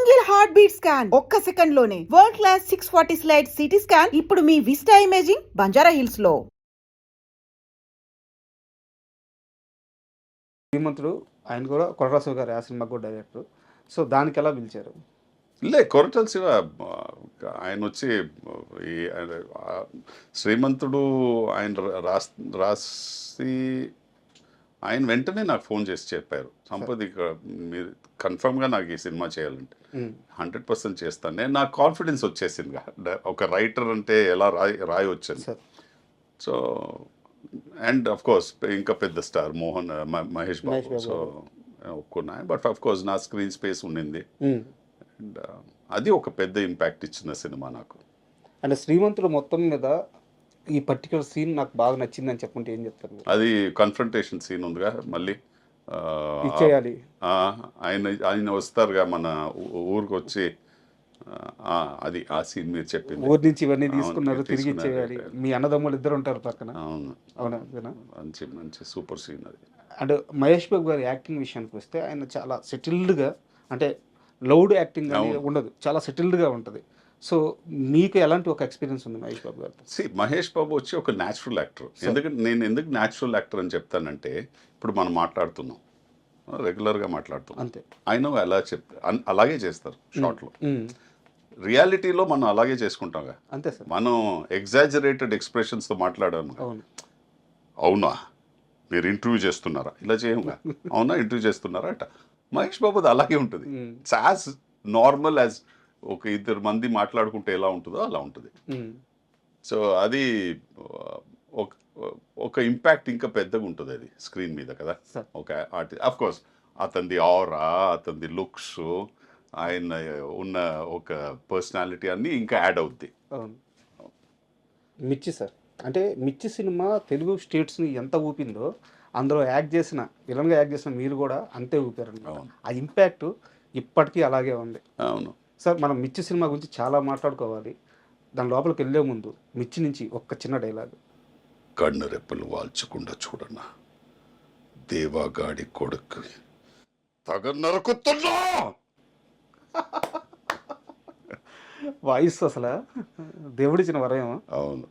Single heart beat scan ఒక్క second లోనే world class 640 slide CT scan ఇప్పుడు మీ vista imaging Banjara hills లో. శ్రీమంతుడు ఆయన కూడా కొరటాల శివ గారు ఆ సినిమాకు కూడా డైరెక్టర్. సో దానికి ఎలా పిలిచారు? కొరటాల శివ ఆయన వచ్చి శ్రీమంతుడు ఆయన రాసి ఆయన వెంటనే నాకు ఫోన్ చేసి చెప్పారు, సంపత్ ఇక్కడ మీరు కన్ఫర్మ్గా నాకు ఈ సినిమా చేయాలంటే 100% చేస్తాను. నేను నాకు కాన్ఫిడెన్స్ వచ్చేసింది, ఒక రైటర్ అంటే ఎలా రాయొచ్చని. సో అండ్ అఫ్ కోర్స్ ఇంకా పెద్ద స్టార్ మహేష్ బాబు. సో ఒప్పుకున్నా, బట్ అఫ్ కోర్స్ నా స్క్రీన్ స్పేస్ ఉండింది. అండ్ అది ఒక పెద్ద ఇంపాక్ట్ ఇచ్చిన సినిమా నాకు. అంటే శ్రీమంతుడు మొత్తం మీద ఈ పర్టికులర్ సీన్ నాకు బాగా నచ్చిందని చెప్పుకుంటే ఏం చెప్తారు? అది కన్ఫ్రంటేషన్ సీన్ ఉందిగా, మళ్ళీ ఇచ్చేయాలి ఆయన వస్తారుగా మన ఊరికి వచ్చి, అది ఆ సీన్ మీరు చెప్పింది. ఊరి నుంచి ఇవన్నీ తీసుకున్నారు, తిరిగి ఇచ్చేయాలి. మీ అన్నదమ్ములు ఇద్దరు ఉంటారు పక్కన. అవునా? మంచి మంచి సూపర్ సీన్ అది. అండ్ మహేష్ బాబు గారి యాక్టింగ్ విషయానికి వస్తే ఆయన చాలా సెటిల్డ్గా, అంటే లౌడ్ యాక్టింగ్ అనేది ఉండదు, చాలా సెటిల్డ్గా ఉంటుంది. సో మీకు ఎలాంటి ఒక ఎక్స్పీరియన్స్ ఉంది మహేష్ బాబు గారు? మహేష్ బాబు వచ్చి ఒక న్యాచురల్ యాక్టర్. ఎందుకంటే నేను ఎందుకు న్యాచురల్ యాక్టర్ అని చెప్తానంటే, ఇప్పుడు మనం మాట్లాడుతున్నాం, రెగ్యులర్గా మాట్లాడుతున్నాం, అంతే. ఆయన ఎలా అలాగే చేస్తారు షార్ట్లో. రియాలిటీలో మనం అలాగే చేసుకుంటాంగా, అంతే సార్. మనం ఎగ్జాజరేటెడ్ ఎక్స్ప్రెషన్స్తో మాట్లాడాము. అవునా మీరు ఇంటర్వ్యూ చేస్తున్నారా, ఇలా చేయంగా, అవునా ఇంటర్వ్యూ చేస్తున్నారా అట. మహేష్ బాబుది అలాగే ఉంటుంది, ఇట్స్ యాజ్ నార్మల్ యాజ్ ఒక ఇద్దరు మంది మాట్లాడుకుంటే ఎలా ఉంటుందో అలా ఉంటుంది. సో అది ఒక ఇంపాక్ట్ ఇంకా పెద్దగా ఉంటుంది అది స్క్రీన్ మీద కదా. ఒక ఆఫ్ కోర్స్ అతనిది ఆరా, అతనిది లుక్స్, ఆయన ఉన్న ఒక పర్సనాలిటీ అన్నీ ఇంకా యాడ్ అవుద్ది. మిర్చి సార్, అంటే మిర్చి సినిమా తెలుగు స్టేట్స్ని ఎంత ఊపిందో, అందులో విలన్గా యాక్ట్ చేసిన మీరు కూడా అంతే ఊపారండి. ఆ ఇంపాక్ట్ ఇప్పటికీ అలాగే ఉంది. అవును సార్, మనం మిర్చి సినిమా గురించి చాలా మాట్లాడుకోవాలి. దాని లోపలికి వెళ్ళే ముందు మిర్చి నుంచి ఒక్క చిన్న డైలాగ్. కన్ను రెప్పలు వాల్చకుండా చూడన్నా, దేవాగాడి కొడుకు తగ నరుకుతున్నా. వాయిస్ అసలు దేవుడిచ్చిన వరయం. అవును.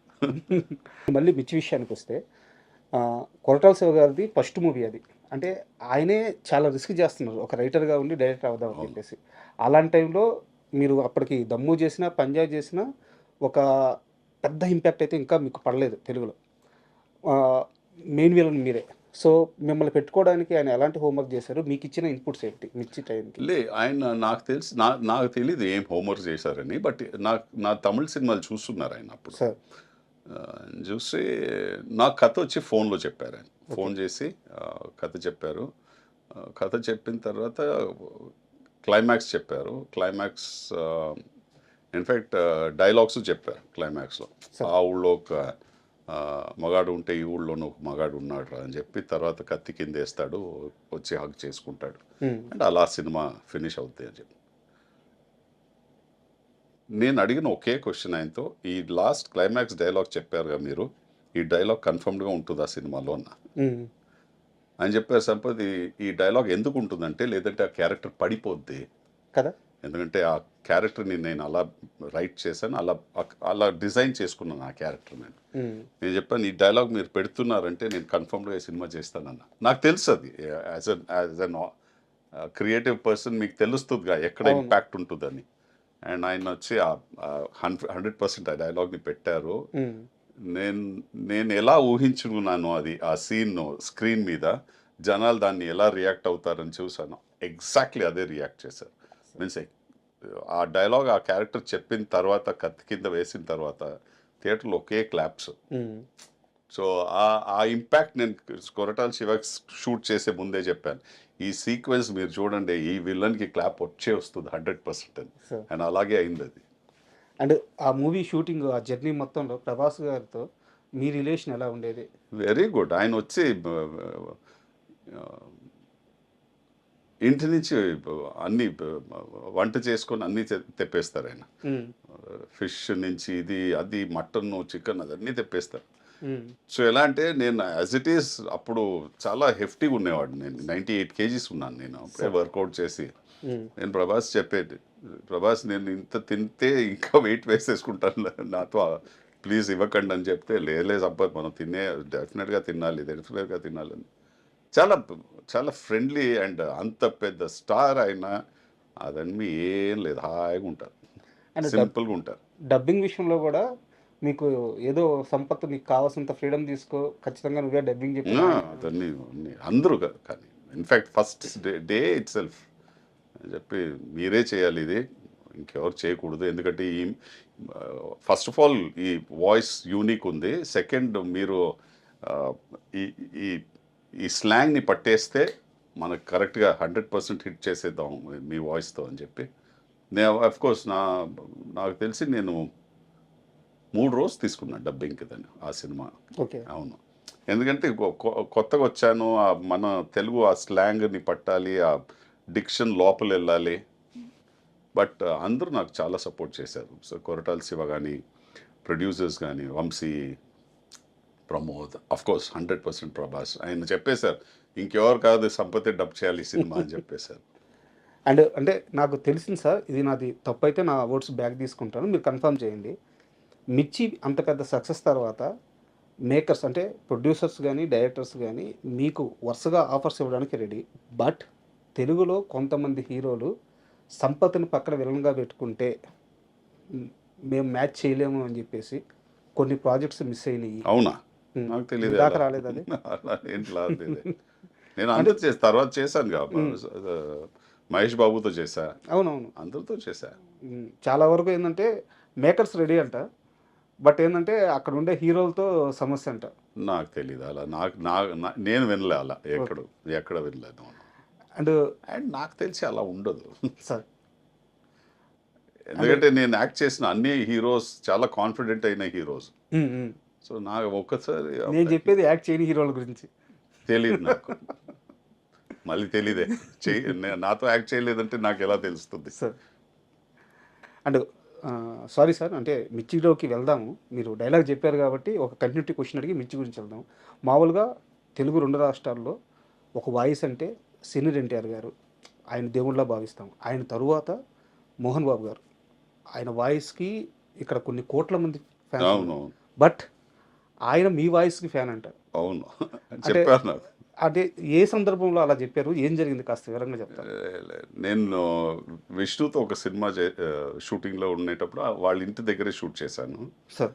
మళ్ళీ మిర్చి విషయానికి వస్తే, కొరటాల శివ గారిది ఫస్ట్ మూవీ అది. అంటే ఆయనే చాలా రిస్క్ చేస్తున్నారు, ఒక రైటర్గా ఉండి డైరెక్టర్ అవుదామని చెప్పేసి. అలాంటి టైంలో మీరు అప్పటికి దమ్ము చేసినా, పంజాబ్ చేసినా ఒక పెద్ద ఇంపాక్ట్ అయితే ఇంకా మీకు పడలేదు తెలుగులో. మెయిన్ విలన్ మీరే. సో మిమ్మల్ని పెట్టుకోవడానికి ఆయన ఎలాంటి హోంవర్క్ చేశారు? మీకు ఇచ్చిన ఇన్పుట్స్ ఏంటి మిర్చి టైంకి? ఆయన నాకు తెలిసి నాకు తెలియదు ఏం హోంవర్క్ చేశారని, బట్ నా తమిళ సినిమాలు చూస్తున్నారు ఆయన అప్పుడు. సార్ చూసి నాకు కథ వచ్చి ఫోన్లో చెప్పారు. ఆయన ఫోన్ చేసి కథ చెప్పారు. కథ చెప్పిన తర్వాత క్లైమాక్స్ చెప్పారు. క్లైమాక్స్ ఇన్ఫ్యాక్ట్ డైలాగ్స్ చెప్పారు క్లైమాక్స్లో. ఆ ఊళ్ళో ఒక మగాడు ఉంటే ఈ ఊళ్ళోనూ ఒక మగాడు ఉన్నాడు రా అని చెప్పి, తర్వాత కత్తి కింద వేస్తాడు, వచ్చి హగ్ చేసుకుంటాడు, అంటే అలా సినిమా ఫినిష్ అవుతుంది అని చెప్పి. నేను అడిగిన ఒకే క్వశ్చన్ ఆయనతో, ఈ లాస్ట్ క్లైమాక్స్ డైలాగ్ చెప్పారుగా మీరు, ఈ డైలాగ్ కన్ఫర్మ్డ్గా ఉంటుంది ఆ సినిమాలో అన్న. అని చెప్పారు, సంపత్ ఈ డైలాగ్ ఎందుకు ఉంటుందంటే, లేదంటే ఆ క్యారెక్టర్ పడిపోద్ది కదా, ఎందుకంటే ఆ క్యారెక్టర్ని నేను అలా రైట్ చేశాను, అలా డిజైన్ చేసుకున్నాను ఆ క్యారెక్టర్. నేను చెప్పాను, ఈ డైలాగ్ మీరు పెడుతున్నారంటే నేను కన్ఫర్మ్గా ఈ సినిమా చేస్తానన్న. నాకు తెలుసు అది యాజ్ అన్ క్రియేటివ్ పర్సన్ మీకు తెలుస్తుందిగా ఎక్కడ ఇంపాక్ట్ ఉంటుందని. అండ్ ఆయన వచ్చి 100% ఆ డైలాగ్ని పెట్టారు. నేను ఎలా ఊహించుకున్నాను అది, ఆ సీన్ స్క్రీన్ మీద జనాలు దాన్ని ఎలా రియాక్ట్ అవుతారని చూసాను, ఎగ్జాక్ట్లీ అదే రియాక్ట్ చేశారు. మీన్స్ ఆ డైలాగ్ ఆ క్యారెక్టర్ చెప్పిన తర్వాత, కత్తి కింద వేసిన తర్వాత థియేటర్లో ఒకే క్లాప్స్. సో ఆ ఇంపాక్ట్ నేను కొరటాల శివ షూట్ చేసే ముందే చెప్పాను, ఈ సీక్వెన్స్ మీరు చూడండి, ఈ విలన్కి క్లాప్ వస్తుంది 100% అని. అండ్ అలాగే అయింది అది. అండ్ ఆ మూవీ షూటింగ్, ఆ జర్నీ మొత్తంలో ప్రభాస్ గారితో మీ రిలేషన్ ఎలా ఉండేది? Very good. ఆయన వచ్చి ఇంటి నుంచి అన్నీ వంట చేసుకొని అన్నీ తెప్పేస్తారు ఆయన. ఫిష్ నుంచి ఇది అది మటన్ చికెన్ అదన్నీ తెప్పేస్తారు. సో ఎలా అంటే, నేను యాజ్ ఇట్ ఈస్ అప్పుడు చాలా హెఫ్టీగా ఉండేవాడు. నేను 98 kgs ఉన్నాను నేను అప్పుడే వర్కౌట్ చేసి. నేను ప్రభాస్ చెప్పేది, ప్రభాస్ నేను ఇంత తింటే ఇంకా వెయిట్ వేసేసుకుంటాను, నాతో ప్లీజ్ ఇవ్వకండి అని చెప్తే, లేదు సంపత్ మనం డెఫినెట్గా తినాలి అని. చాలా చాలా ఫ్రెండ్లీ అండ్ అంత పెద్ద స్టార్ అయినా అదన్నీ ఏం లేదు, హాయిగా ఉంటారు, సింపుల్గా ఉంటారు. డబ్బింగ్ విషయంలో కూడా మీకు ఏదో సంపత్ నీకు కావాల్సినంత ఫ్రీడమ్ తీసుకో, ఖచ్చితంగా నువ్వే డబ్బింగ్ చెప్పి అదన్నీ అందరూ కానీ in fact first day it self చెప్పి మీరే చేయాలి ఇది, ఇంకెవరు చేయకూడదు, ఎందుకంటే ఈ ఫస్ట్ ఆఫ్ ఆల్ ఈ వాయిస్ యూనిక్ ఉంది, సెకండ్ మీరు ఈ స్లాంగ్ని పట్టేస్తే మనకు కరెక్ట్గా 100% హిట్ చేసేద్దాం మీ వాయిస్తో అని చెప్పి నేను అఫ్కోర్స్ నాకు తెలిసి నేను 3 రోజులు తీసుకున్నాను డబ్బింగ్కి దాన్ని ఆ సినిమా. ఓకే, అవును, ఎందుకంటే కొత్తగా వచ్చాను, మన తెలుగు ఆ స్లాంగ్ని పట్టాలి, ఆ డిక్షన్ లోపల వెళ్ళాలి. బట్ అందరూ నాకు చాలా సపోర్ట్ చేశారు. సో కొరటాల శివ కానీ, ప్రొడ్యూసర్స్ కానీ, వంశీ, ప్రమోద్, అఫ్కోర్స్ 100% ప్రభాస్. ఆయన చెప్పేశారు ఇంకెవరు కాదు సంపత్తి డబ్ చేయాలి ఈ సినిమా అని చెప్పేశారు. అండ్ అంటే నాకు తెలిసింది సార్, ఇది నాది తప్పు అయితే నా వర్డ్స్ బ్యాక్ తీసుకుంటాను, మీరు కన్ఫర్మ్ చేయండి. మిర్చి అంత పెద్ద సక్సెస్ తర్వాత మేకర్స్ అంటే ప్రొడ్యూసర్స్ కానీ డైరెక్టర్స్ కానీ మీకు వరుసగా ఆఫర్స్ ఇవ్వడానికి రెడీ. బట్ తెలుగులో కొంతమంది హీరోలు సంపత్ని పక్కన విలన్గా పెట్టుకుంటే మేము మ్యాచ్ చేయలేము అని చెప్పేసి కొన్ని ప్రాజెక్ట్స్ మిస్ అయినాయి. అవునా? నాకు తెలియదు, దాకా రాలేదు అది. నేను అందరూ తర్వాత చేశాను కాబట్టి మహేష్ బాబుతో చేశా, అవునవును, అందరితో చేశా. చాలా వరకు ఏంటంటే మేకర్స్ రెడీ అంట, బట్ ఏంటంటే అక్కడ ఉండే హీరోలతో సమస్య అంట. నాకు తెలియదు అలా, నేను వినలే అలా, ఎక్కడ వినలేదు. అండ్ నాకు తెలిసి అలా ఉండదు సార్, ఎందుకంటే నేను యాక్ట్ చేసిన అన్ని హీరోస్ చాలా కాన్ఫిడెంట్ అయిన హీరోస్. సో నాకు ఒక్కసారి నేను చెప్పేది యాక్ట్ చేయని హీరోల గురించి తెలియదు నాకు, మళ్ళీ తెలీదే, నాతో యాక్ట్ చేయలేదంటే నాకు ఎలా తెలుస్తుంది సార్. అండ్ సారీ సార్, అంటే మిర్చిలోకి వెళ్దాము. మీరు డైలాగ్ చెప్పారు కాబట్టి ఒక కంటిన్యూటీ క్వశ్చన్ అడిగి మిర్చి గురించి వెళ్దాం. మామూలుగా తెలుగు 2 రాష్ట్రాల్లో ఒక వాయిస్ అంటే సీనియర్ ఎన్టీఆర్ గారు, ఆయన దేవుళ్ళ భావిస్తాం. ఆయన తరువాత మోహన్ బాబు గారు, ఆయన వాయిస్కి ఇక్కడ కొన్ని కోట్ల మంది ఫ్యాన్స్. అవును, బట్ ఆయన మీ వాయిస్కి ఫ్యాన్ అంటారు. అవును చెప్పారు నాకు. అంటే ఏ సందర్భంలో అలా చెప్పారు, ఏం జరిగింది కాస్త వివరంగా చెప్తారు. నేను విష్ణుతో ఒక సినిమా షూటింగ్లో ఉండేటప్పుడు వాళ్ళ ఇంటి దగ్గరే షూట్ చేశాను సార్.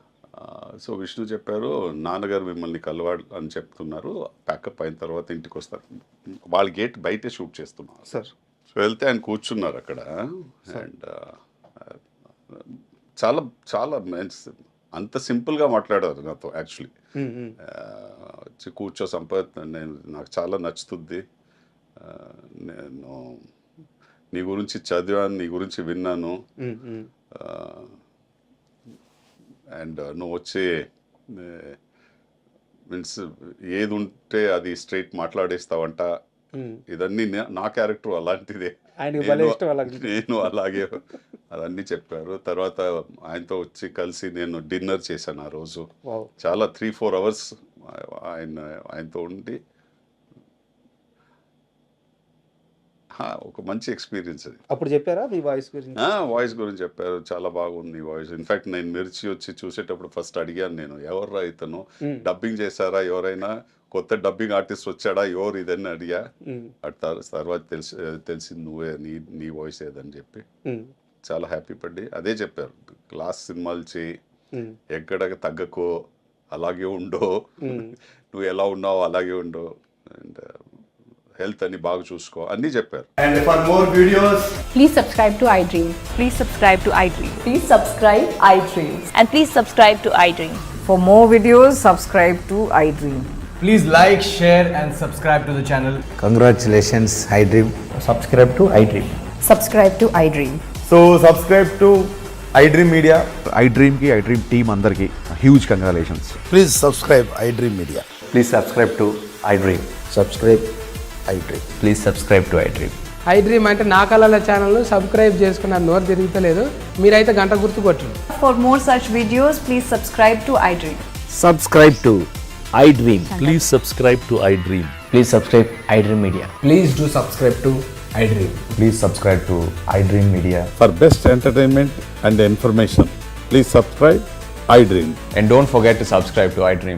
సో విష్ణు చెప్పారు, నాన్నగారు మిమ్మల్ని కలవాలి అని చెప్తున్నారు, ప్యాకప్ అయిన తర్వాత ఇంటికి వస్తారు, వాళ్ళ గేట్ బయటే షూట్ చేస్తున్నారు సార్. సో వెళ్తే ఆయన కూర్చున్నారు అక్కడ. అండ్ చాలా చాలా అంత సింపుల్గా మాట్లాడారు నాతో. యాక్చువల్లీ కూర్చో సంపత్, నాకు చాలా నచ్చుతుంది, నేను నీ గురించి చదివాను, నీ గురించి విన్నాను, అండ్ నువ్వు వచ్చి మీన్స్ ఏది ఉంటే అది స్ట్రైట్ మాట్లాడేస్తావంట, ఇదన్నీ నా క్యారెక్టర్ అలాంటిదే, నేను అలాగే అవన్నీ చెప్పారు. తర్వాత ఆయనతో వచ్చి కలిసి నేను డిన్నర్ చేశాను ఆ రోజు. చాలా 3-4 అవర్స్ ఆయనతో ఉండి ఒక మంచి ఎక్స్పీరియన్స్ అది. అప్పుడు చెప్పారా మీ వాయిస్ గురించి? వాయిస్ గురించి చెప్పారు, చాలా బాగుంది వాయిస్. ఇన్ఫాక్ట్ నేను మిర్చి వచ్చి చూసేటప్పుడు ఫస్ట్ అడిగాను, నేను ఎవర్రా ఇతను, డబ్బింగ్ చేశారా, ఎవరైనా కొత్త డబ్బింగ్ ఆర్టిస్ట్ వచ్చాడా, ఎవరు ఇదని అడిగా. తర్వాత తెలిసింది నువ్వే, నీ వాయిస్ ఏదని చెప్పి చాలా హ్యాపీ పడి అదే చెప్పారు, క్లాస్ సినిమాలు చేయి, ఎక్కడ తగ్గకో, అలాగే ఉండో, నువ్వు ఎలా ఉన్నావు అలాగే ఉండో, అండ్ హెల్త్ అని బాగా చూసుకో అన్నీ చెప్పారు. And for more videos, please subscribe to iDream. Please subscribe to iDream. Please subscribe iDream. And please subscribe to iDream. For more videos, subscribe to iDream. please like, share and subscribe to the channel. Congratulations, iDream. Subscribe to iDream. Subscribe to iDream. So subscribe to iDream Media. iDream ki iDream team andarki huge congratulations. Please subscribe iDream Media. Please subscribe to iDream. Subscribe iDream. Please subscribe to iDream. iDream అంటే నా కళల channel subscribe చేసుకున్న నోరు తిరుగుతలేదు, మీరైతే గంట గుర్తు కొట్టండి. For more such videos, please subscribe to iDream. Subscribe to iDream. Please subscribe to iDream. Please subscribe iDream Media. Please do subscribe to iDream. Please subscribe to iDream Media. For best entertainment and information, please subscribe iDream. And don't forget to subscribe to iDream.